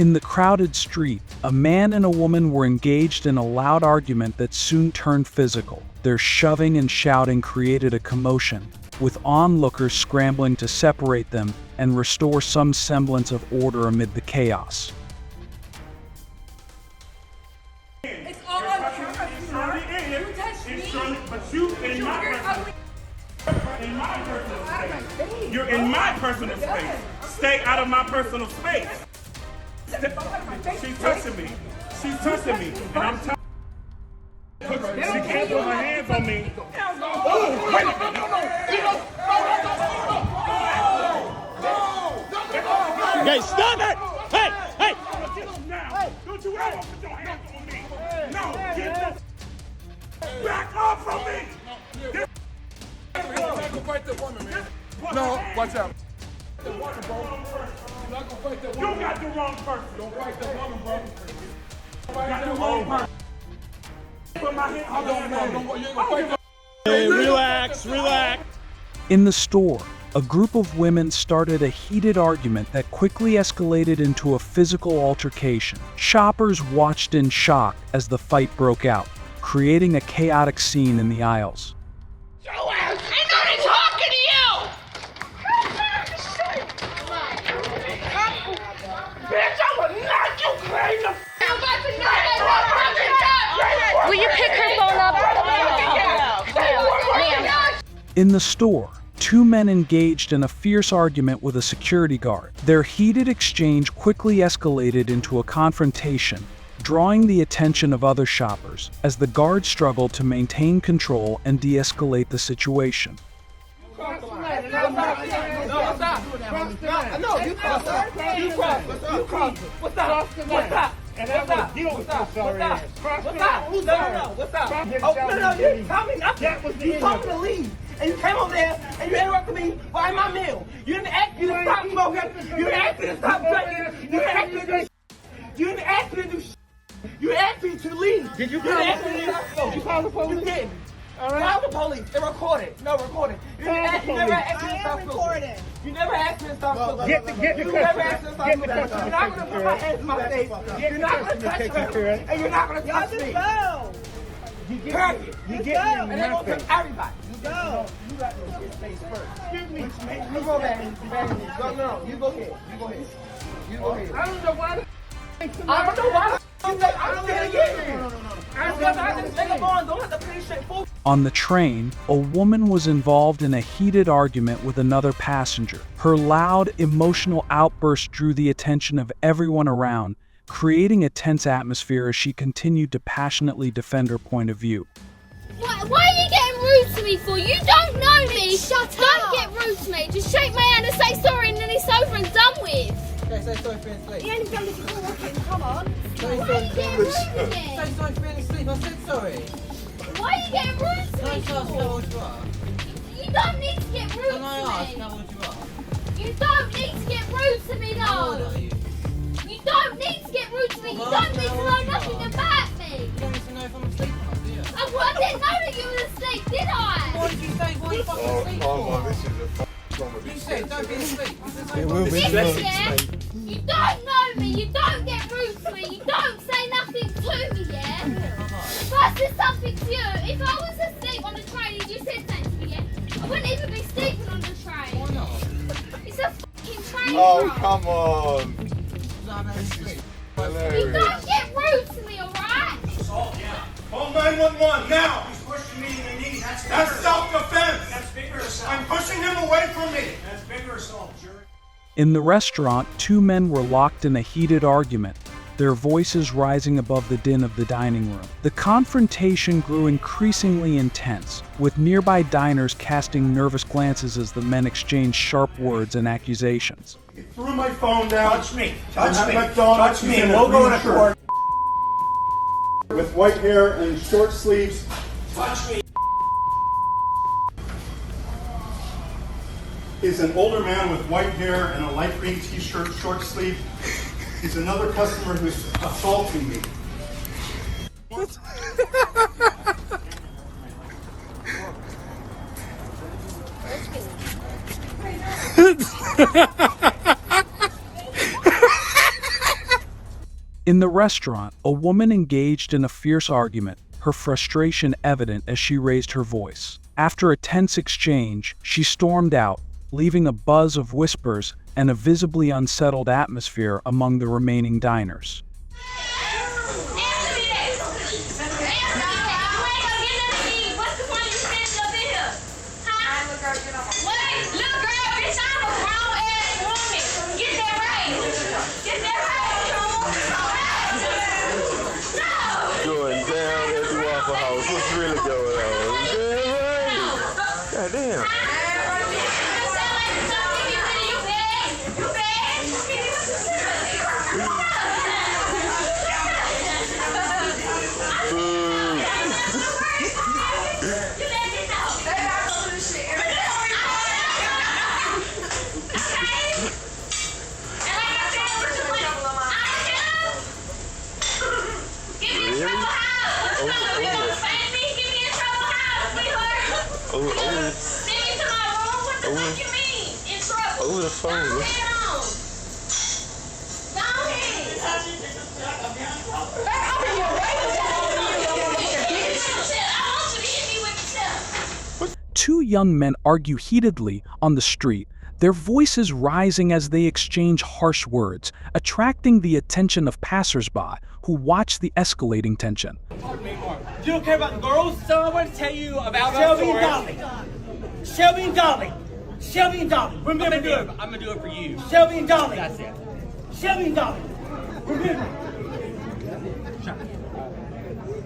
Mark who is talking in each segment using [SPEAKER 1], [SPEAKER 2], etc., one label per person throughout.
[SPEAKER 1] In the crowded street, a man and a woman were engaged in a loud argument that soon turned physical. Their shoving and shouting created a commotion, with onlookers scrambling to separate them and restore some semblance of order amid the chaos.
[SPEAKER 2] It's all on camera, sir. You touched me.
[SPEAKER 3] But you in my personal space. You're in my personal space. Stay out of my personal space. She's touching me. She's touching me. And I'm touching. She can't put her hands on me.
[SPEAKER 4] Okay, stop it! Hey! Hey!
[SPEAKER 3] Don't you ever put your hands on me. No, get the back off from me.
[SPEAKER 5] You're not gonna fight the woman, man. No, watch out. The woman, bro. You're not gonna fight the woman.
[SPEAKER 3] You got the wrong person.
[SPEAKER 5] Don't fight the woman, bro.
[SPEAKER 3] You got the wrong person. Put my hands on me.
[SPEAKER 5] You ain't gonna fight the
[SPEAKER 4] Hey, relax, relax.
[SPEAKER 1] In the store, a group of women started a heated argument that quickly escalated into a physical altercation. Shoppers watched in shock as the fight broke out, creating a chaotic scene in the aisles.
[SPEAKER 6] Ain't nobody talking to you! Bitch, I will knock you clean the f***.
[SPEAKER 7] Will you pick her phone up?
[SPEAKER 1] In the store, two men engaged in a fierce argument with a security guard. Their heated exchange quickly escalated into a confrontation, drawing the attention of other shoppers as the guard struggled to maintain control and de-escalate the situation.
[SPEAKER 6] No, you cross. You cross. What's up? What's up? And I'm gonna deal with this already. What's up? Who's no. What's up? Oh, no, you didn't tell me nothing. You told me to leave. And you came over there and you interrupted me by my meal. You didn't ask me to stop smoking. You didn't ask me to stop drinking. You didn't ask me to do You didn't ask me to do You asked me to leave. Did you call the police? You called the police? You didn't. Call the police. They recorded. No, recorded. You never asked me to stop smoking. You never asked me to stop smoking. You never asked me to stop smoking. You're not going to put my hands in my face. You're not going to touch me. And you're not going to touch me. Period. You get me. And they're going to touch everybody. Go. You got to get space first. Excuse me. You go back. No. You go ahead. You go ahead. I don't know why.
[SPEAKER 1] On the train, a woman was involved in a heated argument with another passenger. Her loud, emotional outburst drew the attention of everyone around, creating a tense atmosphere as she continued to passionately defend her point of view.
[SPEAKER 7] Why are you getting rude to me for? You don't know me!
[SPEAKER 8] Shut up!
[SPEAKER 7] Don't get rude to me! Just shake my hand and say sorry and then it's over and done with!
[SPEAKER 6] Say sorry for being asleep.
[SPEAKER 8] He only done this before walking, come on.
[SPEAKER 7] Why are you getting rude to me?
[SPEAKER 6] Say sorry for being asleep. I said sorry.
[SPEAKER 7] Why are you getting rude to me
[SPEAKER 6] How
[SPEAKER 7] for?
[SPEAKER 6] old you are?
[SPEAKER 7] You don't need to get rude
[SPEAKER 6] Can I ask
[SPEAKER 7] to me!
[SPEAKER 6] how old you are?
[SPEAKER 7] You don't need to get rude to me
[SPEAKER 6] How old
[SPEAKER 7] though!
[SPEAKER 6] are you?
[SPEAKER 7] You don't need to get rude to me! You don't need to know nothing about me!
[SPEAKER 6] You don't need to know if I'm asleep or not, do you?
[SPEAKER 7] I didn't know that you were asleep, did I?
[SPEAKER 6] What did you say? Why are you fucking asleep for?
[SPEAKER 5] this is a
[SPEAKER 6] You said don't be asleep.
[SPEAKER 7] Listen, yeah? You don't know me, you don't get rude to me, you don't say nothing to me, yeah? If I said something to you, if I was asleep on the train and you said something to me, yeah? I wouldn't even be sleeping on the train.
[SPEAKER 6] Why not?
[SPEAKER 7] It's a fucking train
[SPEAKER 5] Oh,
[SPEAKER 7] ride.
[SPEAKER 5] come on.
[SPEAKER 6] I'm asleep.
[SPEAKER 7] You don't get rude to me, alright?
[SPEAKER 3] Call 911 now.
[SPEAKER 9] He's pushing me in the knee. That's
[SPEAKER 3] Self-defense.
[SPEAKER 9] That's bigger assault.
[SPEAKER 3] I'm pushing him away from me.
[SPEAKER 9] That's bigger assault, jury.
[SPEAKER 1] In the restaurant, two men were locked in a heated argument, their voices rising above the din of the dining room. The confrontation grew increasingly intense, with nearby diners casting nervous glances as the men exchanged sharp words and accusations.
[SPEAKER 3] He threw my phone down.
[SPEAKER 9] Touch me.
[SPEAKER 3] And
[SPEAKER 9] Touch me.
[SPEAKER 3] McDonald's
[SPEAKER 9] Touch me,
[SPEAKER 3] in
[SPEAKER 9] and
[SPEAKER 3] a
[SPEAKER 9] we'll go
[SPEAKER 3] green
[SPEAKER 9] to
[SPEAKER 3] shirt.
[SPEAKER 9] court.
[SPEAKER 3] With white hair and short sleeves.
[SPEAKER 9] Touch me.
[SPEAKER 3] Is an older man with white hair and a light green t-shirt, short sleeve. He's another customer who's assaulting me.
[SPEAKER 1] In the restaurant, a woman engaged in a fierce argument, her frustration evident as she raised her voice. After a tense exchange, she stormed out, leaving a buzz of whispers and a visibly unsettled atmosphere among the remaining diners.
[SPEAKER 10] Going down at the Waffle House. What's really going on? God damn. Over the phone.
[SPEAKER 1] Two young men argue heatedly on the street, their voices rising as they exchange harsh words, attracting the attention of passersby who watch the escalating tension.
[SPEAKER 6] You don't care about the girls? So I want to tell you about Shelby and Dolly. Shelby and Dolly. Shelby and Dolly. Remember them. I'm going to do it for you. Shelby and Dolly. That's it. Shelby and Dolly. Remember.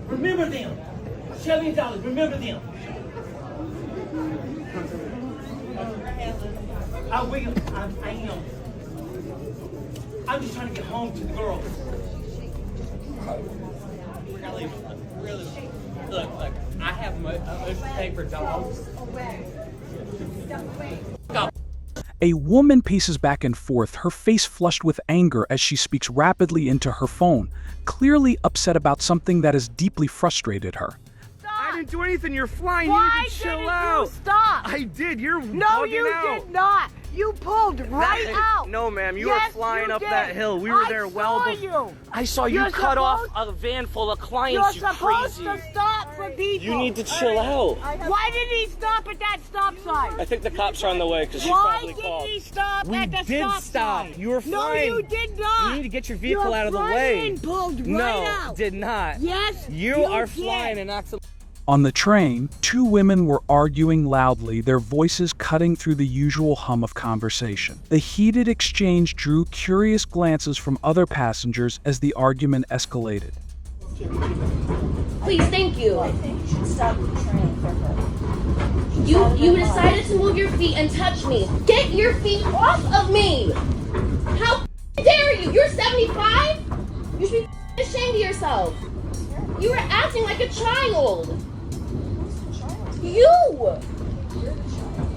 [SPEAKER 6] Remember them. Shelby and Dolly. Remember them. I will. I am. I'm just trying to get home to the girls. We're going to leave. Really. Look, I have much paper dogs.
[SPEAKER 1] A woman paces back and forth, her face flushed with anger as she speaks rapidly into her phone, clearly upset about something that has deeply frustrated her.
[SPEAKER 11] I didn't do anything. You're flying.
[SPEAKER 8] Why
[SPEAKER 11] you need to chill
[SPEAKER 8] didn't
[SPEAKER 11] out.
[SPEAKER 8] You stop?
[SPEAKER 11] I did. You're
[SPEAKER 8] No, you
[SPEAKER 11] out.
[SPEAKER 8] did not. You pulled right out.
[SPEAKER 11] No, ma'am. You
[SPEAKER 8] Yes,
[SPEAKER 11] were flying
[SPEAKER 8] you
[SPEAKER 11] up
[SPEAKER 8] did.
[SPEAKER 11] that hill. We were there well
[SPEAKER 8] before.
[SPEAKER 11] before. I saw you
[SPEAKER 8] You're
[SPEAKER 11] cut off
[SPEAKER 8] supposed-
[SPEAKER 11] a van full of clients.
[SPEAKER 8] You're
[SPEAKER 11] You
[SPEAKER 8] supposed
[SPEAKER 11] crazy.
[SPEAKER 8] to stop for people.
[SPEAKER 11] You need to chill out.
[SPEAKER 8] Why didn't he stop at that stop sign?
[SPEAKER 11] I think the cops are on the way because she
[SPEAKER 8] Why
[SPEAKER 11] probably
[SPEAKER 8] didn't
[SPEAKER 11] called.
[SPEAKER 8] he stop
[SPEAKER 11] We
[SPEAKER 8] at the
[SPEAKER 11] did
[SPEAKER 8] stop
[SPEAKER 11] stop.
[SPEAKER 8] sign?
[SPEAKER 11] You were flying.
[SPEAKER 8] No, you did not.
[SPEAKER 11] You need to get your vehicle
[SPEAKER 8] Your
[SPEAKER 11] out of the
[SPEAKER 8] front
[SPEAKER 11] way.
[SPEAKER 8] end pulled right
[SPEAKER 11] No,
[SPEAKER 8] out.
[SPEAKER 11] did not.
[SPEAKER 8] Yes,
[SPEAKER 11] You are
[SPEAKER 8] did.
[SPEAKER 11] flying and accident.
[SPEAKER 1] On the train, two women were arguing loudly, their voices cutting through the usual hum of conversation. The heated exchange drew curious glances from other passengers as the argument escalated.
[SPEAKER 7] Please, thank you.
[SPEAKER 8] I think you should stop the train for her.
[SPEAKER 7] You decided to move your feet and touch me. Get your feet off of me! How dare you? You're 75? You should be ashamed of yourself. You were acting like a child. You!
[SPEAKER 8] You're the child.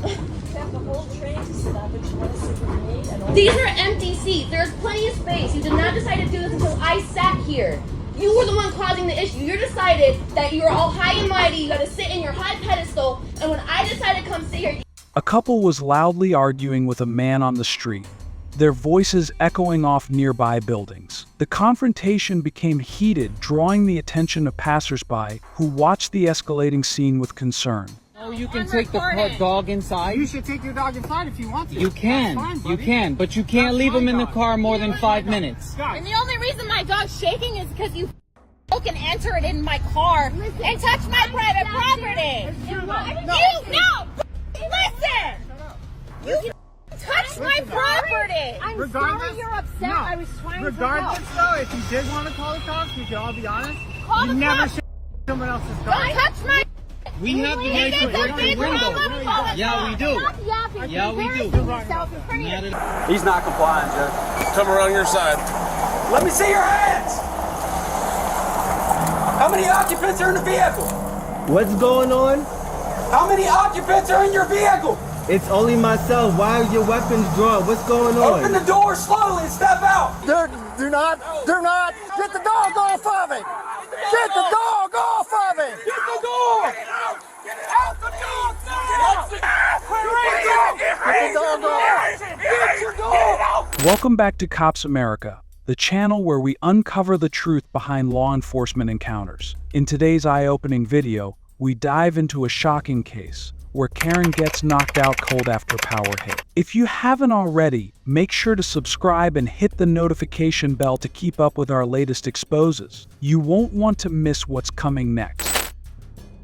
[SPEAKER 8] You have the whole train to sit on, but you want to sit with me and all.
[SPEAKER 7] These are empty seats. There's plenty of space. You did not decide to do this until I sat here. You were the one causing the issue. You decided that you were all high and mighty, you gotta sit in your high pedestal, and when I decided to come sit here,
[SPEAKER 1] A couple was loudly arguing with a man on the street, their voices echoing off nearby buildings. The confrontation became heated, drawing the attention of passersby who watched the escalating scene with concern.
[SPEAKER 12] Oh, you can take the dog inside?
[SPEAKER 6] You should take your dog inside if you want to.
[SPEAKER 12] You can.
[SPEAKER 6] That's fine,
[SPEAKER 12] You
[SPEAKER 6] buddy.
[SPEAKER 12] can, but you can't
[SPEAKER 6] That's
[SPEAKER 12] leave him
[SPEAKER 6] my
[SPEAKER 12] in the
[SPEAKER 6] dog.
[SPEAKER 12] car more than 5 minutes.
[SPEAKER 2] And the only reason my dog's shaking is because you can enter it in my car and touch my private property. No! Listen! You touched my property!
[SPEAKER 8] I'm
[SPEAKER 6] Regardless,
[SPEAKER 8] sorry you're upset.
[SPEAKER 6] no.
[SPEAKER 8] I was trying to
[SPEAKER 6] Regardless,
[SPEAKER 8] help.
[SPEAKER 6] though, if you did want to call the cops, we could all be honest.
[SPEAKER 2] Call
[SPEAKER 6] you
[SPEAKER 2] the
[SPEAKER 6] never
[SPEAKER 2] cops.
[SPEAKER 6] should someone else's
[SPEAKER 2] Don't
[SPEAKER 6] car.
[SPEAKER 2] touch my...
[SPEAKER 12] We have the right to break the window. Yeah, we do.
[SPEAKER 8] Stop yapping.
[SPEAKER 12] Yeah, we do.
[SPEAKER 8] Yourself in front of
[SPEAKER 12] Not
[SPEAKER 8] you.
[SPEAKER 12] at-
[SPEAKER 4] He's not complying, Judge.
[SPEAKER 11] Come around your side.
[SPEAKER 4] Let me see your hands! How many occupants are in the vehicle?
[SPEAKER 13] What's going on?
[SPEAKER 4] How many occupants are in your vehicle?
[SPEAKER 13] It's only myself. Why are your weapons drawn? What's going on?
[SPEAKER 4] Open the door slowly and step out!
[SPEAKER 6] Do not. Get the dog off of it. Get the dog off of it.
[SPEAKER 4] Get the door! Get out the dog!
[SPEAKER 6] Get the dog off.
[SPEAKER 4] Get your dog!
[SPEAKER 1] Welcome back to Cops America. the channel where we uncover the truth behind law enforcement encounters. In today's eye-opening video, we dive into a shocking case where Karen gets knocked out cold after power hit. If you haven't already, make sure to subscribe and hit the notification bell to keep up with our latest exposes. You won't want to miss what's coming next.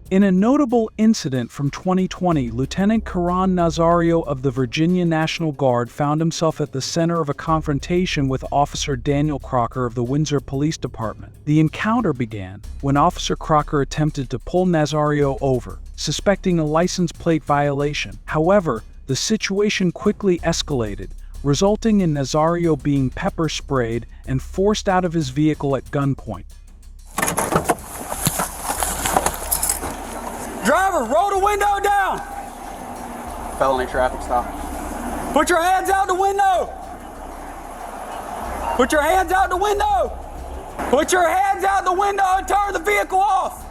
[SPEAKER 1] In a notable incident from 2020, Lieutenant Karan Nazario of the Virginia National Guard found himself at the center of a confrontation with Officer Daniel Crocker of the Windsor Police Department. The encounter began when Officer Crocker attempted to pull Nazario over, suspecting a license plate violation. However, the situation quickly escalated, resulting in Nazario being pepper sprayed and forced out of his vehicle at gunpoint.
[SPEAKER 4] Driver, roll the window down.
[SPEAKER 11] Felony traffic stop.
[SPEAKER 4] Put your hands out the window. Put your hands out the window. Put your hands out the window and turn the vehicle off.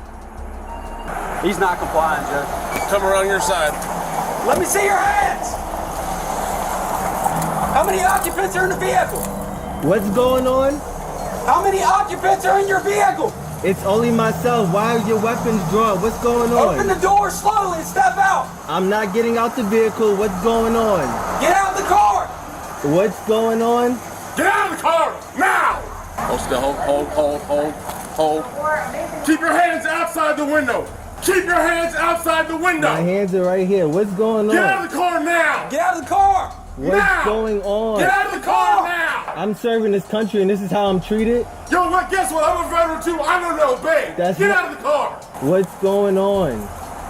[SPEAKER 11] He's not complying, Judge. Come around your side.
[SPEAKER 4] Let me see your hands. How many occupants are in the vehicle?
[SPEAKER 13] What's going on?
[SPEAKER 4] How many occupants are in your vehicle?
[SPEAKER 13] It's only myself. Why are your weapons drawn? What's going on?
[SPEAKER 4] Open the door slowly and step out.
[SPEAKER 13] I'm not getting out the vehicle. What's going on?
[SPEAKER 4] Get out of the car.
[SPEAKER 13] What's going on?
[SPEAKER 5] Get out of the car, now! Hold still, hold. Keep your hands outside the window. Keep your hands outside the window.
[SPEAKER 13] My hands are right here. What's going on?
[SPEAKER 5] Get out of the car now!
[SPEAKER 4] Get out of the car.
[SPEAKER 13] What's
[SPEAKER 5] now!
[SPEAKER 13] going on?
[SPEAKER 5] Get out of the car now!
[SPEAKER 13] I'm serving this country and this is how I'm treated?
[SPEAKER 5] Yo, what? Guess what? I'm a veteran too. I don't know, babe. Get out of the car.
[SPEAKER 13] What's going on?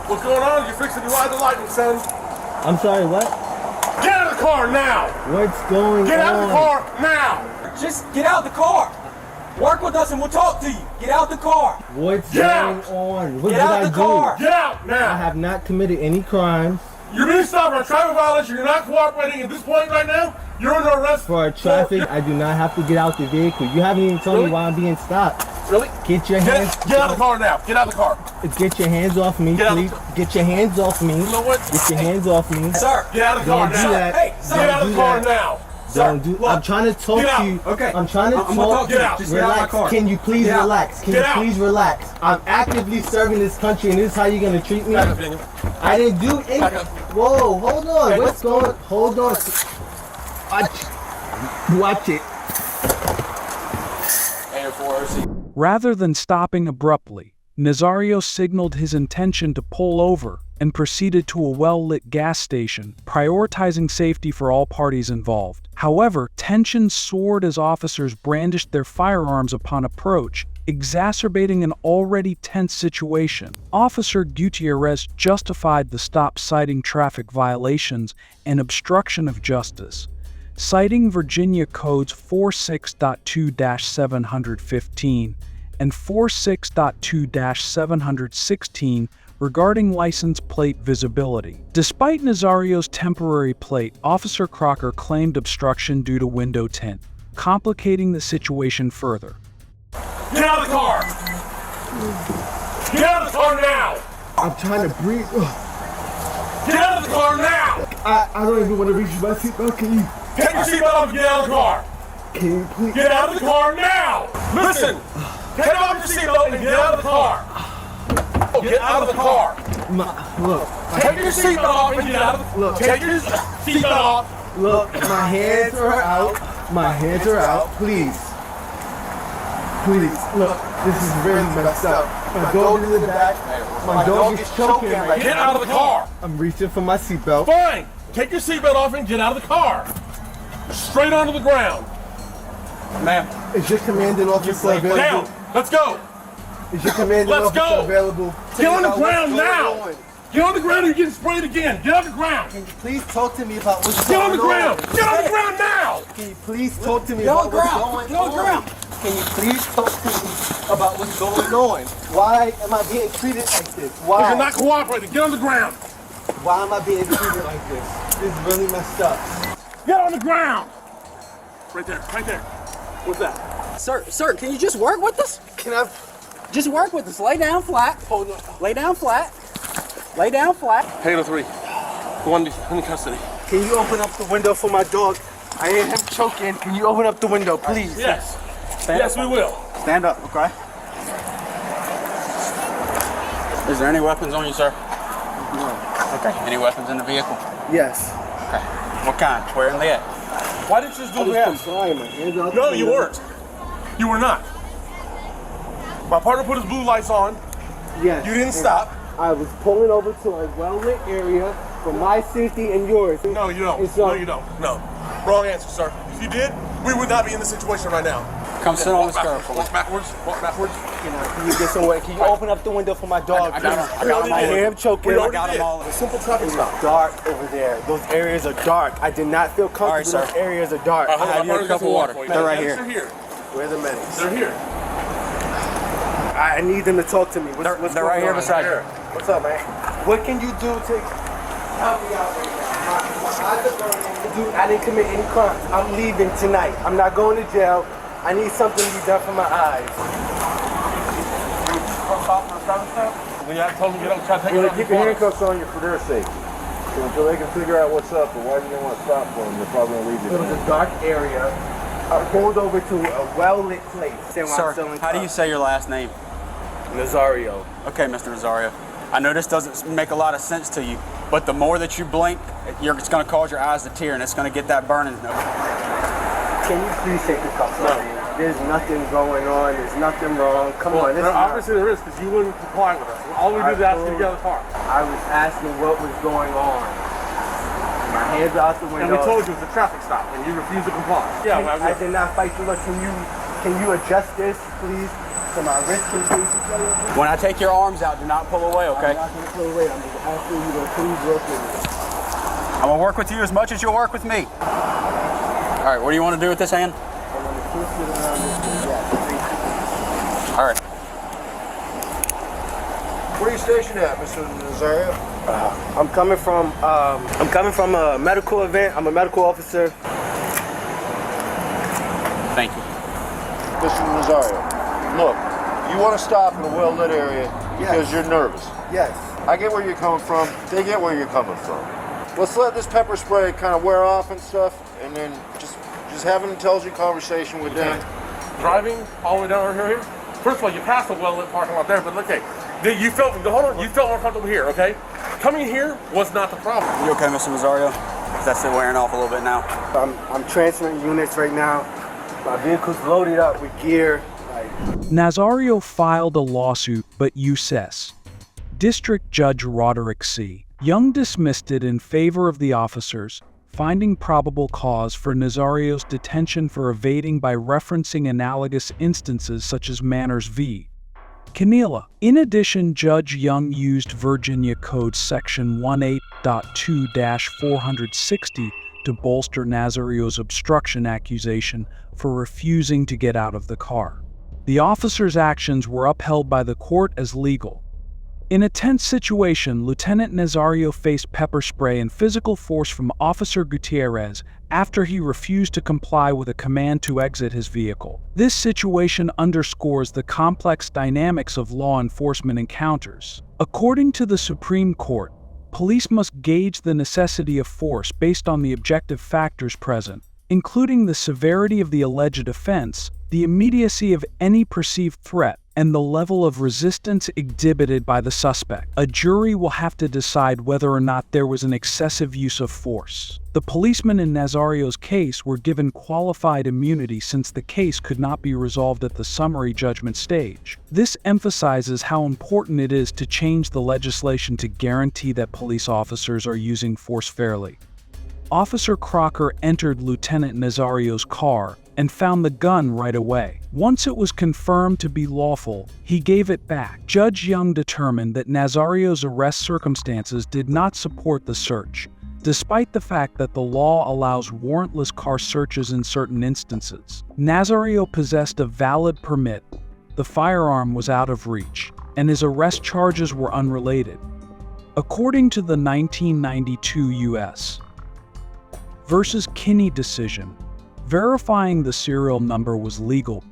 [SPEAKER 5] What's going on? You're fixing to ride the lightning, son.
[SPEAKER 13] I'm sorry, what?
[SPEAKER 5] Get out of the car now.
[SPEAKER 13] What's going on?
[SPEAKER 5] Get out of the car now.
[SPEAKER 4] Just get out the car. Work with us and we'll talk to you. Get out the car.
[SPEAKER 13] What's going on? What
[SPEAKER 4] Get
[SPEAKER 13] did
[SPEAKER 4] out
[SPEAKER 13] I
[SPEAKER 4] the
[SPEAKER 13] do?
[SPEAKER 4] car.
[SPEAKER 5] Get out now.
[SPEAKER 13] I have not committed any crimes.
[SPEAKER 5] You're being stopped for a traffic violation. You're not cooperating at this point right now. You're under arrest.
[SPEAKER 13] For traffic, I do not have to get out the vehicle. You haven't even told me why I'm being stopped.
[SPEAKER 5] Really?
[SPEAKER 13] Get your hands.
[SPEAKER 5] Get out of the car now. Get out of the car.
[SPEAKER 13] Get your hands off me, please. Get your hands off me.
[SPEAKER 5] You know what?
[SPEAKER 13] Get your hands off me.
[SPEAKER 4] Sir,
[SPEAKER 5] get out of the car now.
[SPEAKER 13] Don't do that.
[SPEAKER 4] Hey, sir,
[SPEAKER 5] get out of the car now.
[SPEAKER 13] Don't do. I'm trying to talk to you.
[SPEAKER 4] Okay.
[SPEAKER 13] I'm trying to talk.
[SPEAKER 4] Get out. Just
[SPEAKER 13] Relax.
[SPEAKER 4] get out of my car.
[SPEAKER 13] Can you please relax? Can you
[SPEAKER 5] out.
[SPEAKER 13] please relax? I'm actively serving this country, and this is how you're gonna treat me.
[SPEAKER 5] Back up, Daniel.
[SPEAKER 13] I didn't do anything.
[SPEAKER 5] Back up.
[SPEAKER 13] Whoa, hold on. What's going? Hold on. Watch it.
[SPEAKER 1] Rather than stopping abruptly, Nazario signaled his intention to pull over and proceeded to a well-lit gas station, prioritizing safety for all parties involved. However, tensions soared as officers brandished their firearms upon approach, exacerbating an already tense situation. Officer Gutierrez justified the stop citing traffic violations and obstruction of justice, citing Virginia Codes 46.2-715 and 46.2-716 regarding license plate visibility. Despite Nazario's temporary plate, Officer Crocker claimed obstruction due to window tint, complicating the situation further.
[SPEAKER 5] Get out of the car! Get out of the car now!
[SPEAKER 13] I'm trying to breathe.
[SPEAKER 5] Get out of the car now!
[SPEAKER 13] I don't even want to reach my seatbelt. Can you?
[SPEAKER 5] Take your seatbelt off and get out of the car!
[SPEAKER 13] Can you please?
[SPEAKER 5] Get out of the car now! Listen! Take off your seatbelt and get out of the car! Get out of the car!
[SPEAKER 13] Look.
[SPEAKER 5] Take your seatbelt off and get out of the car! Take your seatbelt off!
[SPEAKER 13] Look, my hands are out. My hands are out. Please. Please. Look, this is really messed up. My dog is in the back. My dog is choking right now.
[SPEAKER 5] Get out of the car!
[SPEAKER 13] I'm reaching for my seatbelt.
[SPEAKER 5] Fine! Take your seatbelt off and get out of the car! Straight onto the ground! Ma'am.
[SPEAKER 13] Is your commanding officer available?
[SPEAKER 5] Down! Let's go!
[SPEAKER 13] Is your commanding officer available?
[SPEAKER 5] Get on the ground now! Get on the ground and you're getting sprayed again! Get on the ground!
[SPEAKER 13] Can you please talk to me about what's
[SPEAKER 5] Get
[SPEAKER 13] going on?
[SPEAKER 5] on the ground! Get on the ground now!
[SPEAKER 13] Can you please talk to me about what's going on?
[SPEAKER 4] Get on the ground.
[SPEAKER 13] Can you please talk to me about what's going on? Why am I being treated like this? Why?
[SPEAKER 5] You're not cooperating. Get on the ground!
[SPEAKER 13] Why am I being treated like this? This is really messed up.
[SPEAKER 5] Get on the ground! Right there, right there. What's that?
[SPEAKER 11] Sir, can you just work with us?
[SPEAKER 13] Can I?
[SPEAKER 11] Just work with us. Lay down flat.
[SPEAKER 13] Hold on.
[SPEAKER 11] Lay down flat. Lay down flat.
[SPEAKER 5] Halo 3. The one in custody.
[SPEAKER 13] Can you open up the window for my dog? I hear him choking. Can you open up the window, please?
[SPEAKER 5] Yes. Yes, we will.
[SPEAKER 11] Stand up, okay? Is there any weapons on you, sir?
[SPEAKER 13] No.
[SPEAKER 11] Okay. Any weapons in the vehicle?
[SPEAKER 13] Yes.
[SPEAKER 11] Okay. What kind? Where are they at?
[SPEAKER 5] Why didn't you just do this? No, you weren't. You were not. My partner put his blue lights on.
[SPEAKER 13] Yes.
[SPEAKER 5] You didn't stop.
[SPEAKER 13] I was pulling over to a well-lit area for my safety and yours.
[SPEAKER 5] No, you don't. No, you don't. No. Wrong answer, sir. If you did, we would not be in this situation right now.
[SPEAKER 11] Come sit on this car.
[SPEAKER 5] Walk backwards. Walk backwards.
[SPEAKER 13] Can you get somewhere? Can you open up the window for my dog?
[SPEAKER 11] I got him.
[SPEAKER 13] I hear him choking.
[SPEAKER 11] I got him all.
[SPEAKER 5] It's a simple traffic stop.
[SPEAKER 13] Dark over there. Those areas are dark. I did not feel comfortable.
[SPEAKER 11] All right, sir.
[SPEAKER 13] Those areas are dark.
[SPEAKER 5] All right,
[SPEAKER 11] I have you a cup of water. They're right here.
[SPEAKER 5] They're here.
[SPEAKER 13] Where are the medics?
[SPEAKER 5] They're here.
[SPEAKER 13] I need them to talk to me. What's
[SPEAKER 11] They're right here
[SPEAKER 13] going on?
[SPEAKER 11] beside you.
[SPEAKER 13] What's up, man? What can you do to help me out right now? My eyes are burning. Dude, I didn't commit any crimes. I'm leaving tonight. I'm not going to jail. I need something to be done for my eyes.
[SPEAKER 5] When you told me to get up, try to take it
[SPEAKER 10] Well,
[SPEAKER 5] off
[SPEAKER 10] keep
[SPEAKER 5] the
[SPEAKER 10] your
[SPEAKER 5] corner.
[SPEAKER 10] handcuffs on you for their sake. So until they can figure out what's up, but why do they want to stop for them? They're probably going to leave you.
[SPEAKER 13] It was a dark area. I pulled over to a well-lit place.
[SPEAKER 11] Sir, how do you say your last name?
[SPEAKER 13] Nazario.
[SPEAKER 11] Okay, Mr. Nazario. I know this doesn't make a lot of sense to you, but the more that you blink, it's going to cause your eyes to tear, and it's going to get that burning.
[SPEAKER 13] Can you please take the cuffs off me? There's nothing going on. There's nothing wrong. Come on.
[SPEAKER 5] Obviously there is, because you wouldn't comply with us. All we did is ask you to get out of the car.
[SPEAKER 13] I was asking what was going on. My hands are out the window.
[SPEAKER 5] And we told you it was a traffic stop, and you refused to comply. Yeah,
[SPEAKER 13] I did not fight you. Look, can you adjust this, please? So my wrist can face each other.
[SPEAKER 11] When I take your arms out, do not pull away, okay?
[SPEAKER 13] I'm not going to pull away. I'm just asking you to please work with me.
[SPEAKER 11] I'm going to work with you as much as you'll work with me. All right, what do you want to do with this hand?
[SPEAKER 13] I'm going to twist it around this way. Yeah.
[SPEAKER 11] All right.
[SPEAKER 10] Where are you stationed at, Mr. Nazario?
[SPEAKER 13] I'm coming from a medical event. I'm a medical officer.
[SPEAKER 11] Thank you.
[SPEAKER 10] Mr. Nazario, look, you want to stop in a well-lit area because you're nervous.
[SPEAKER 13] Yes.
[SPEAKER 10] I get where you're coming from. They get where you're coming from. Let's let this pepper spray kind of wear off and stuff, and then just have an intelligent conversation with them.
[SPEAKER 5] Driving all the way down here. First of all, you passed a well-lit parking lot there, but okay, you felt uncomfortable here, okay? Coming here was not the problem.
[SPEAKER 11] You okay, Mr. Nazario? That's it wearing off a little bit now.
[SPEAKER 13] I'm transferring units right now. My vehicle's loaded up with gear.
[SPEAKER 1] Nazario filed a lawsuit, but USES. District Judge Roderick C. Young dismissed it in favor of the officers, finding probable cause for Nazario's detention for evading by referencing analogous instances such as Manners v. Canela. In addition, Judge Young used Virginia Code Section 18.2-460 to bolster Nazario's obstruction accusation for refusing to get out of the car. The officer's actions were upheld by the court as legal. In a tense situation, Lieutenant Nazario faced pepper spray and physical force from Officer Gutierrez after he refused to comply with a command to exit his vehicle. This situation underscores the complex dynamics of law enforcement encounters. According to the Supreme Court, police must gauge the necessity of force based on the objective factors present, including the severity of the alleged offense, the immediacy of any perceived threat, and the level of resistance exhibited by the suspect. A jury will have to decide whether or not there was an excessive use of force. The policemen in Nazario's case were given qualified immunity since the case could not be resolved at the summary judgment stage. This emphasizes how important it is to change the legislation to guarantee that police officers are using force fairly. Officer Crocker entered Lieutenant Nazario's car and found the gun right away. Once it was confirmed to be lawful, he gave it back. Judge Young determined that Nazario's arrest circumstances did not support the search, despite the fact that the law allows warrantless car searches in certain instances. Nazario possessed a valid permit, the firearm was out of reach, and his arrest charges were unrelated. According to the 1992 U.S. versus Kinney decision, verifying the serial number was legal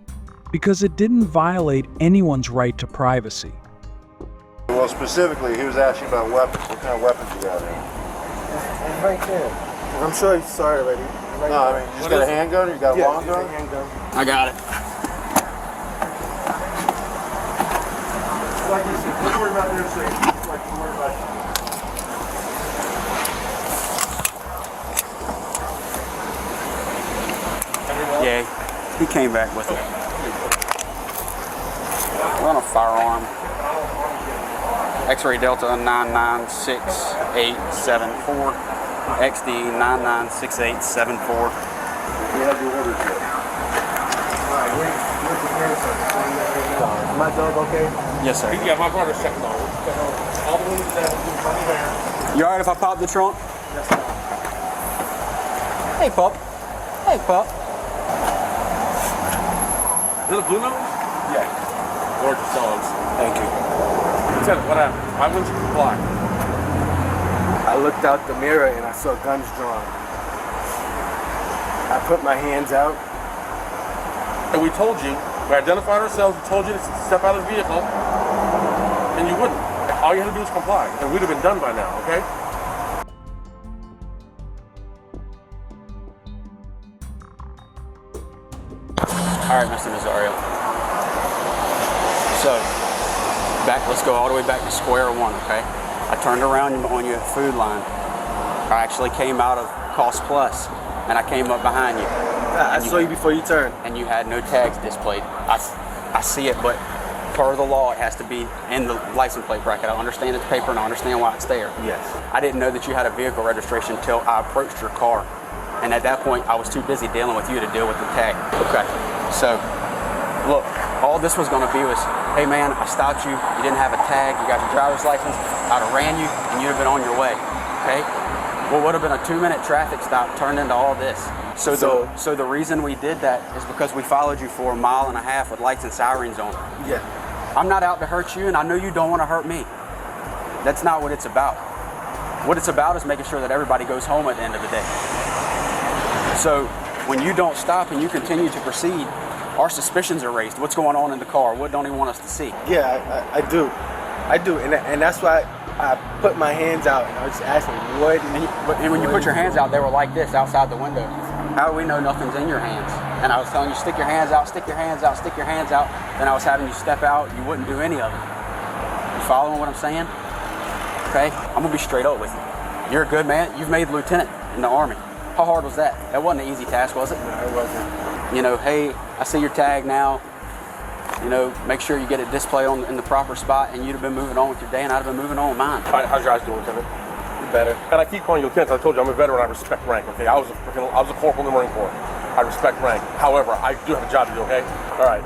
[SPEAKER 1] because it didn't violate anyone's right to privacy.
[SPEAKER 10] Well, specifically, he was asking about weapons. What kind of weapons you got here?
[SPEAKER 13] It's right there. I'm sure you saw it already.
[SPEAKER 6] right
[SPEAKER 10] No, I
[SPEAKER 6] there.
[SPEAKER 10] mean, you just got a handgun or you got a long gun?
[SPEAKER 6] A handgun.
[SPEAKER 11] I got it.
[SPEAKER 6] Like you said, don't worry about their safety. Like you worry about you.
[SPEAKER 11] Yeah, he came back with it. We're on a firearm. X-ray Delta 996874. XD 996874.
[SPEAKER 10] We have your orders here.
[SPEAKER 6] Alright, where's the grandson? Is my dog okay?
[SPEAKER 11] Yes, sir.
[SPEAKER 6] Yeah, my brother's checking on him. All the wounds that funny hair.
[SPEAKER 11] You alright if I pop the trunk? Hey, pup. Hey, pup.
[SPEAKER 6] Is it a blue nose?
[SPEAKER 11] Yeah.
[SPEAKER 6] Gorgeous dogs.
[SPEAKER 11] Thank you.
[SPEAKER 6] Lieutenant, what happened? Why wouldn't you comply?
[SPEAKER 13] I looked out the mirror and I saw guns drawn. I put my hands out.
[SPEAKER 6] And we told you, we identified ourselves, we told you to step out of the vehicle, and you wouldn't. All you had to do was comply, and we'd have been done by now, okay?
[SPEAKER 11] All right, Mr. Nazario. So, let's go all the way back to square one, okay? I turned around on you at Food Line. I actually came out of Cost Plus, and I came up behind you.
[SPEAKER 13] I saw you before you turned.
[SPEAKER 11] And you had no tags displayed. I see it, but per the law, it has to be in the license plate bracket. I understand it's paper, and I understand why it's there.
[SPEAKER 13] Yes.
[SPEAKER 11] I didn't know that you had a vehicle registration until I approached your car. And at that point, I was too busy dealing with you to deal with the tag. Okay. So, look, all this was going to be was, hey man, I stopped you, you didn't have a tag, you got your driver's license, I'd have ran you, and you'd have been on your way, okay? What would have been a 2-minute traffic stop turned into all this. So the reason we did that is because we followed you for 1.5 miles with lights and sirens on.
[SPEAKER 13] Yeah.
[SPEAKER 11] I'm not out to hurt you, and I know you don't want to hurt me. That's not what it's about. What it's about is making sure that everybody goes home at the end of the day. So when you don't stop and you continue to proceed, our suspicions are raised. What's going on in the car? What don't he want us to see?
[SPEAKER 13] Yeah, I do. And that's why I put my hands out and I was just asking, what?
[SPEAKER 11] And when you put your hands out, they were like this outside the window. How do we know nothing's in your hands? And I was telling you, stick your hands out, stick your hands out, stick your hands out. Then I was having you step out, you wouldn't do any of it. You following what I'm saying? Okay, I'm gonna be straight up with you. You're a good man, you've made lieutenant in the Army. How hard was that? That wasn't an easy task, was it?
[SPEAKER 13] No, it wasn't.
[SPEAKER 11] You know, hey, I see your tag now. You know, make sure you get it displayed in the proper spot, and you'd have been moving on with your day, and I'd have been moving on with mine.
[SPEAKER 6] All right, how's your eyes doing, Lieutenant?
[SPEAKER 13] Better.
[SPEAKER 6] And I keep calling you Lieutenant. I told you I'm a veteran. I respect rank. Okay, I was a corporal in the Marine Corps. I respect rank. However, I do have a job to do. Okay. All right.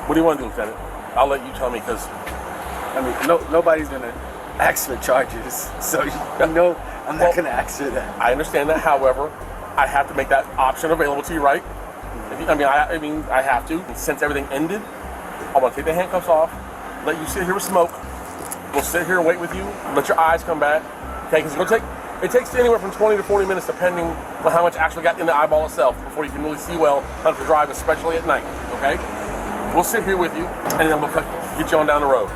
[SPEAKER 6] What do you want to do, Lieutenant? I'll let you tell me because
[SPEAKER 13] I mean, nobody's gonna ask for charges, so you know I'm not gonna ask for that.
[SPEAKER 6] I understand that. However, I have to make that option available to you, right? I mean, I have to. And since everything ended, I want to take the handcuffs off, let you sit here with smoke. We'll sit here and wait with you. Let your eyes come back. Okay, because it takes anywhere from 20 to 40 minutes, depending on how much actually got in the eyeball itself, before you can really see well how to drive, especially at night. Okay? We'll sit here with you, and then we'll get you on down the road.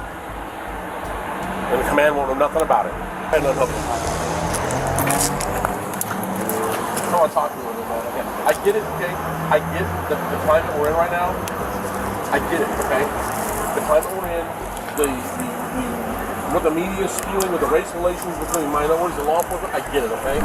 [SPEAKER 6] And the command won't know nothing about it. And unhook you. I want to talk to you a little bit about it. Okay. I get it, okay? I get the climate we're in right now. I get it, okay? The climate we're in, what the media is spewing with the race relations between minorities and law enforcement, I get it, okay?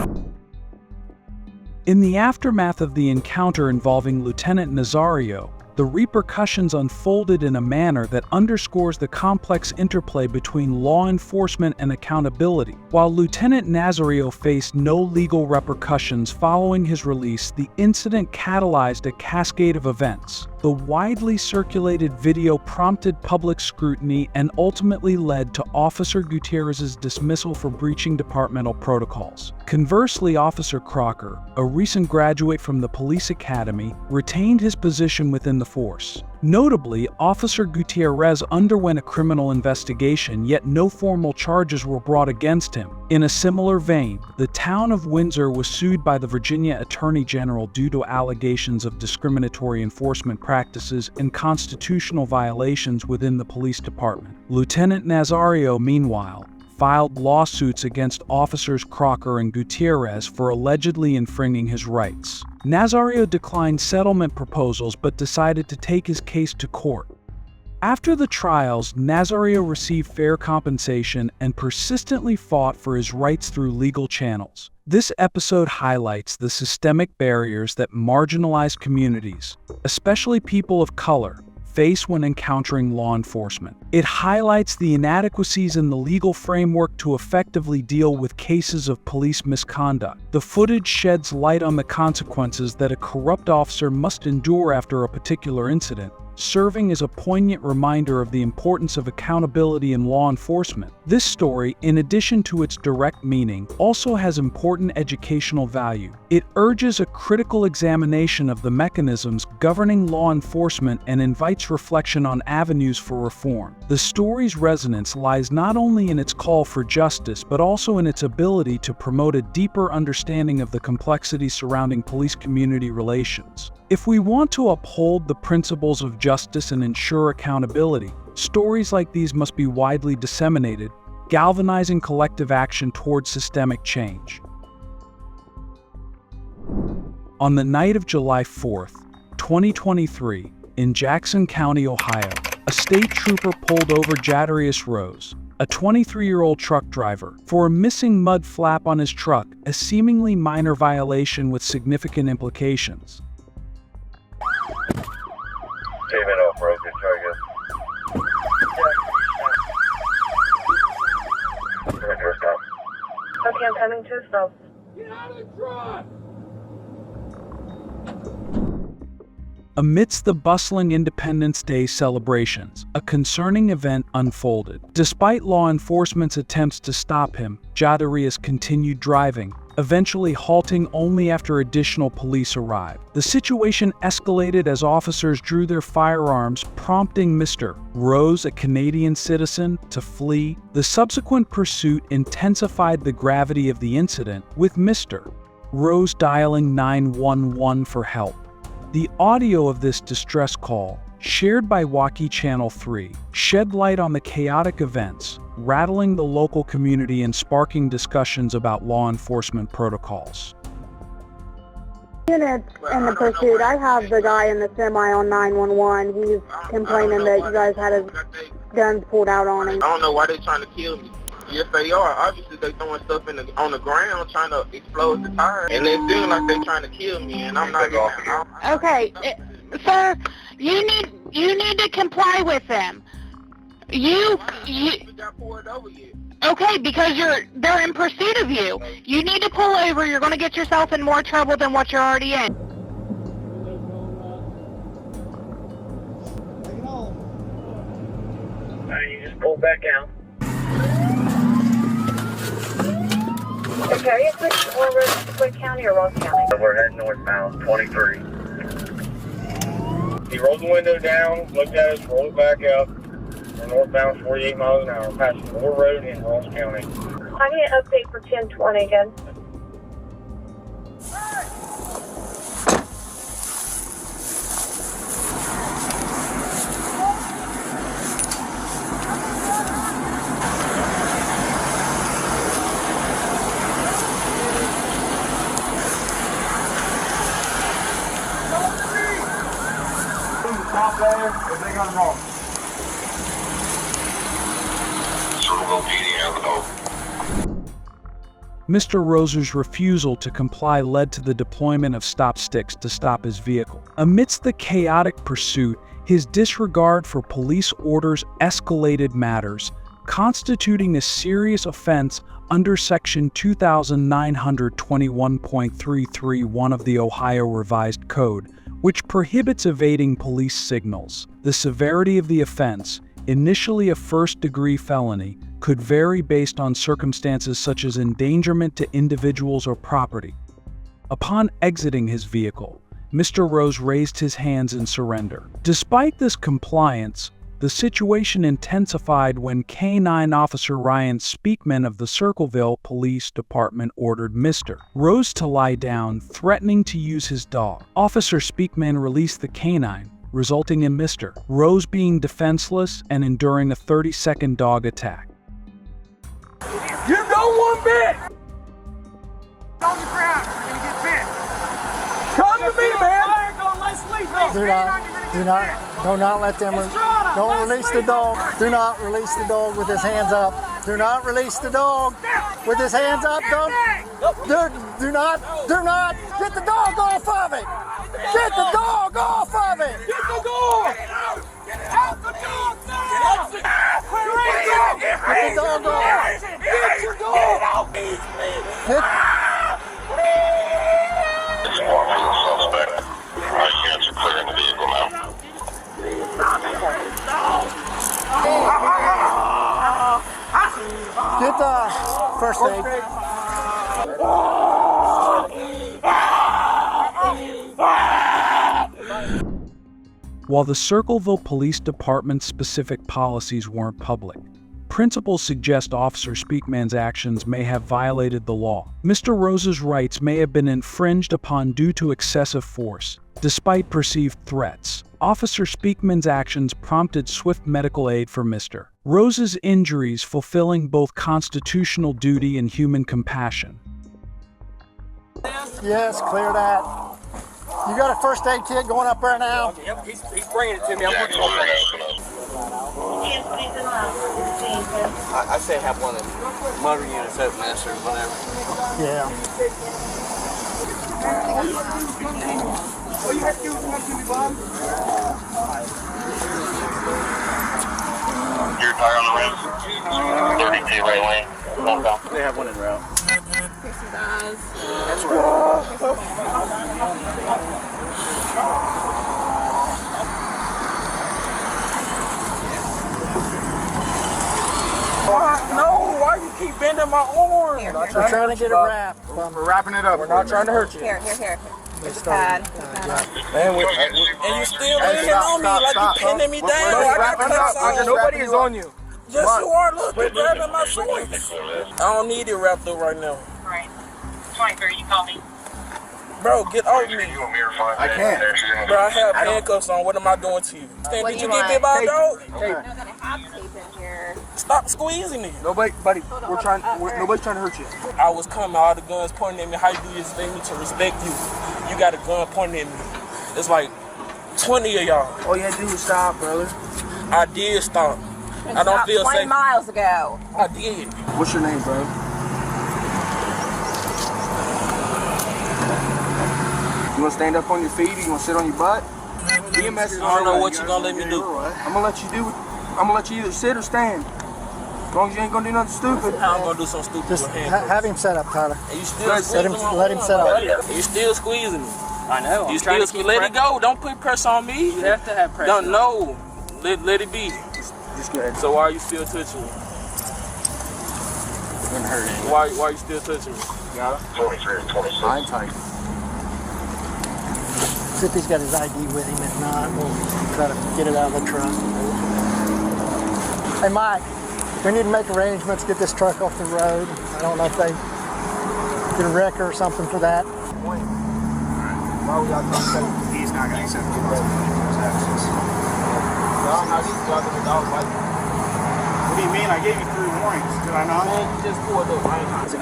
[SPEAKER 1] In the aftermath of the encounter involving Lieutenant Nazario, the repercussions unfolded in a manner that underscores the complex interplay between law enforcement and accountability. While Lieutenant Nazario faced no legal repercussions following his release, the incident catalyzed a cascade of events. The widely circulated video prompted public scrutiny and ultimately led to Officer Gutierrez's dismissal for breaching departmental protocols. Conversely, Officer Crocker, a recent graduate from the police academy, retained his position within the force. Notably, Officer Gutierrez underwent a criminal investigation, yet no formal charges were brought against him. In a similar vein, the town of Windsor was sued by the Virginia Attorney General due to allegations of discriminatory enforcement practices and constitutional violations within the police department. Lieutenant Nazario, meanwhile, filed lawsuits against officers Crocker and Gutierrez for allegedly infringing his rights. Nazario declined settlement proposals but decided to take his case to court. After the trials, Nazario received fair compensation and persistently fought for his rights through legal channels. This episode highlights the systemic barriers that marginalized communities, especially people of color, face when encountering law enforcement. It highlights the inadequacies in the legal framework to effectively deal with cases of police misconduct. The footage sheds light on the consequences that a corrupt officer must endure after a particular incident, serving as a poignant reminder of the importance of accountability in law enforcement. This story, in addition to its direct meaning, also has important educational value. It urges a critical examination of the mechanisms governing law enforcement and invites reflection on avenues for reform. The story's resonance lies not only in its call for justice, but also in its ability to promote a deeper understanding of the complexities surrounding police-community relations. If we want to uphold the principles of justice and ensure accountability, stories like these must be widely disseminated, galvanizing collective action towards systemic change. On the night of July 4th, 2023, in Jackson County, Ohio, a state trooper pulled over Jadarius Rose, a 23-year-old truck driver, for a missing mud flap on his truck, a seemingly minor violation with significant implications.
[SPEAKER 14] Okay, I'm coming to a stop.
[SPEAKER 6] Get out of the truck!
[SPEAKER 1] Amidst the bustling Independence Day celebrations, a concerning event unfolded. Despite law enforcement's attempts to stop him, Jadarius continued driving, eventually halting only after additional police arrived. The situation escalated as officers drew their firearms, prompting Mr. Rose, a Canadian citizen, to flee. The subsequent pursuit intensified the gravity of the incident, with Mr. Rose dialing 911 for help. The audio of this distress call, shared by Walkie Channel 3, shed light on the chaotic events, rattling the local community and sparking discussions about law enforcement protocols.
[SPEAKER 14] Units in the pursuit. I have the guy in the semi on 911. He's complaining that you guys had his guns pulled out on him.
[SPEAKER 15] I don't know why they're trying to kill me. Yes, they are. Obviously, they're throwing stuff on the ground, trying to explode the tire. And they feel like they're trying to kill me, and I'm not getting.
[SPEAKER 2] Okay, sir, you need to comply with them. You
[SPEAKER 15] got pulled over yet.
[SPEAKER 2] Okay, because they're in pursuit of you. You need to pull over. You're going to get yourself in more trouble than what you're already in.
[SPEAKER 15] You just pull back out.
[SPEAKER 14] Okay, is this over Quick County or Ross County?
[SPEAKER 15] We're heading northbound, 23. He rolled the window down, looked at us, rolled it back up. We're northbound 48 miles an hour, passing Moore Road in Ross County.
[SPEAKER 14] I need an update for 1020 again.
[SPEAKER 15] Stop there, if they got wrong.
[SPEAKER 1] Mr. Roser's refusal to comply led to the deployment of stop sticks to stop his vehicle. Amidst the chaotic pursuit, his disregard for police orders escalated matters, constituting a serious offense under Section 2921.331 of the Ohio Revised Code, which prohibits evading police signals. The severity of the offense, initially a first-degree felony, could vary based on circumstances such as endangerment to individuals or property. Upon exiting his vehicle, Mr. Rose raised his hands in surrender. Despite this compliance, the situation intensified when K-9 Officer Ryan Speakman of the Circleville Police Department ordered Mr. Rose to lie down, threatening to use his dog. Officer Speakman released the K-9, resulting in Mr. Rose being defenseless and enduring a 30-second dog attack.
[SPEAKER 4] getting bit!
[SPEAKER 6] On the ground, you're gonna get bit.
[SPEAKER 4] Come to me, man!
[SPEAKER 16] Do not let them, don't release the dog. Do not release the dog with his hands up. Do not release the dog with his hands up. Do not, get the dog off of it. Get the dog off of it.
[SPEAKER 4] Get the dog! Get out the dog now!
[SPEAKER 16] Get the dog off.
[SPEAKER 4] Get your dog!
[SPEAKER 5] You're clearing the vehicle now.
[SPEAKER 16] Get the first aid.
[SPEAKER 1] While the Circleville Police Department's specific policies weren't public, principles suggest Officer Speakman's actions may have violated the law. Mr. Rose's rights may have been infringed upon due to excessive force. Despite perceived threats, Officer Speakman's actions prompted swift medical aid for Mr. Rose's injuries, fulfilling both constitutional duty and human compassion.
[SPEAKER 16] Yes, clear that. You got a first aid kit going up there now?
[SPEAKER 4] Yep, he's bringing it to me. I'm working on that. I say have one of the motor units open, master, whatever.
[SPEAKER 16] Yeah.
[SPEAKER 6] All you have to do is come to me, Bob.
[SPEAKER 5] Your tire on the rim. 32 right lane.
[SPEAKER 4] They have one in route.
[SPEAKER 5] That's
[SPEAKER 4] No, why you keep bending my arm?
[SPEAKER 16] We're trying to get it wrapped.
[SPEAKER 4] We're wrapping it up. We're not trying to hurt you.
[SPEAKER 8] Here. It's bad.
[SPEAKER 4] Man, and you still leaning on me like you pinning me down. I got cuts on. Nobody is on you. Yes, you are. Look, you're grabbing my shorts. I don't need it wrapped up right now.
[SPEAKER 17] Right. 23, you call me.
[SPEAKER 4] Bro, get off me.
[SPEAKER 5] I can't.
[SPEAKER 4] Bro, I have handcuffs on. What am I doing to you? Did you get bit by a dog?
[SPEAKER 8] Hey. I'm gonna have tape in here.
[SPEAKER 4] Stop squeezing me.
[SPEAKER 6] Nobody, buddy, nobody's trying to hurt you.
[SPEAKER 4] I was coming, all the guns pointing at me. How you do you expect me to respect you? You got a gun pointing at me. It's like 20 of y'all.
[SPEAKER 6] All you had to do was stop, brother.
[SPEAKER 4] I did stop. I don't feel
[SPEAKER 8] 20
[SPEAKER 4] safe.
[SPEAKER 8] miles ago.
[SPEAKER 4] I did.
[SPEAKER 6] What's your name, bro? You want to stand up on your feet or you want to sit on your butt? EMS is
[SPEAKER 4] I don't know what you're going to let me do.
[SPEAKER 6] I'm going to let you either sit or stand. As long as you ain't going to do nothing stupid.
[SPEAKER 4] I'm going to do something stupid.
[SPEAKER 16] Just have him set up, Tyler.
[SPEAKER 4] And you still squeezing
[SPEAKER 16] let him set up.
[SPEAKER 4] And you still squeezing me.
[SPEAKER 11] I know.
[SPEAKER 4] You still let it go. Don't put pressure on me.
[SPEAKER 11] You have to have pressure.
[SPEAKER 4] Don't know. Let it be.
[SPEAKER 6] Just go ahead.
[SPEAKER 4] So why are you still touching me?
[SPEAKER 11] Wouldn't hurt anything.
[SPEAKER 4] Why are you still touching me?
[SPEAKER 6] Got it?
[SPEAKER 5] 23 or 26.
[SPEAKER 6] Fine, tight.
[SPEAKER 16] See if he's got his ID with him. If not, we'll try to get it out of the truck. Hey, Mike, we need to make arrangements to get this truck off the road. I don't know if they get a wrecker or something for that.
[SPEAKER 6] Why would y'all trying to say he's not going to accept the road? What do you mean? I gave you 3 warnings. Did I not?
[SPEAKER 4] Man, you just pulled up.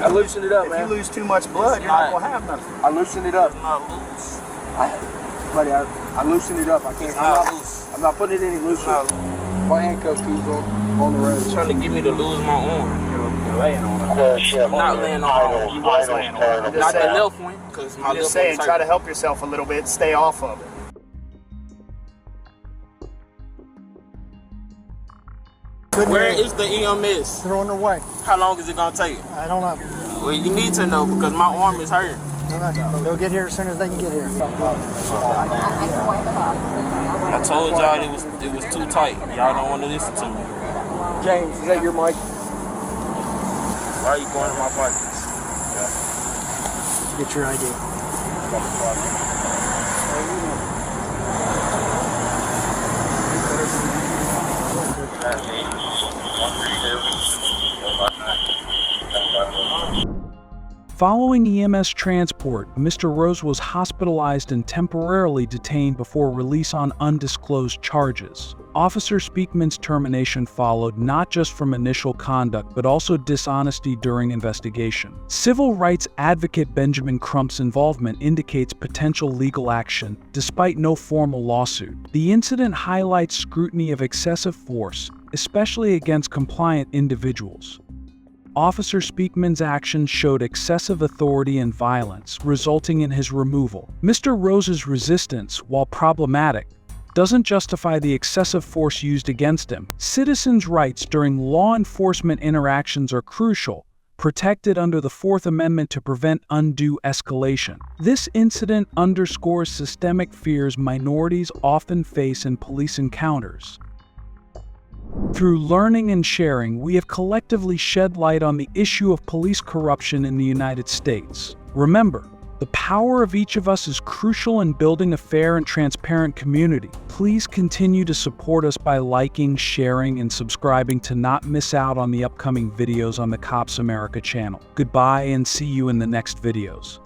[SPEAKER 6] I loosened it up, man. If you lose too much blood, you're not going to have nothing. I loosened it up.
[SPEAKER 4] It's not loose.
[SPEAKER 6] Buddy, I loosened it up. I can't. I'm not putting it any looser. My handcuffs keep on the road.
[SPEAKER 4] You're trying to get me to lose my arm.
[SPEAKER 6] You're laying on it.
[SPEAKER 4] I'm not laying on it.
[SPEAKER 6] You was laying on it.
[SPEAKER 4] Not that left one, because my
[SPEAKER 6] I'm
[SPEAKER 4] left
[SPEAKER 6] just saying,
[SPEAKER 4] one's
[SPEAKER 6] try to
[SPEAKER 4] hurt.
[SPEAKER 6] help yourself a little bit. Stay off of it.
[SPEAKER 4] Where is the EMS?
[SPEAKER 16] They're on their way.
[SPEAKER 4] How long is it going to take?
[SPEAKER 16] I don't know.
[SPEAKER 4] Well, you need to know because my arm is hurt.
[SPEAKER 16] They'll get here as soon as they can get here.
[SPEAKER 4] I told y'all it was too tight. Y'all don't want to listen to me.
[SPEAKER 6] James, is that your mic?
[SPEAKER 4] Why are you going to my pockets?
[SPEAKER 16] Get your ID.
[SPEAKER 1] Following EMS transport, Mr. Rose was hospitalized and temporarily detained before release on undisclosed charges. Officer Speakman's termination followed not just from initial conduct but also dishonesty during investigation. Civil rights advocate Benjamin Crump's involvement indicates potential legal action, despite no formal lawsuit. The incident highlights scrutiny of excessive force, especially against compliant individuals. Officer Speakman's actions showed excessive authority and violence, resulting in his removal. Mr. Rose's resistance, while problematic, doesn't justify the excessive force used against him. Citizens' rights during law enforcement interactions are crucial, protected under the Fourth Amendment to prevent undue escalation. This incident underscores systemic fears minorities often face in police encounters. Through learning and sharing, we have collectively shed light on the issue of police corruption in the United States. Remember, the power of each of us is crucial in building a fair and transparent community. Please continue to support us by liking, sharing, and subscribing to not miss out on the upcoming videos on the Cops America channel. Goodbye and see you in the next videos.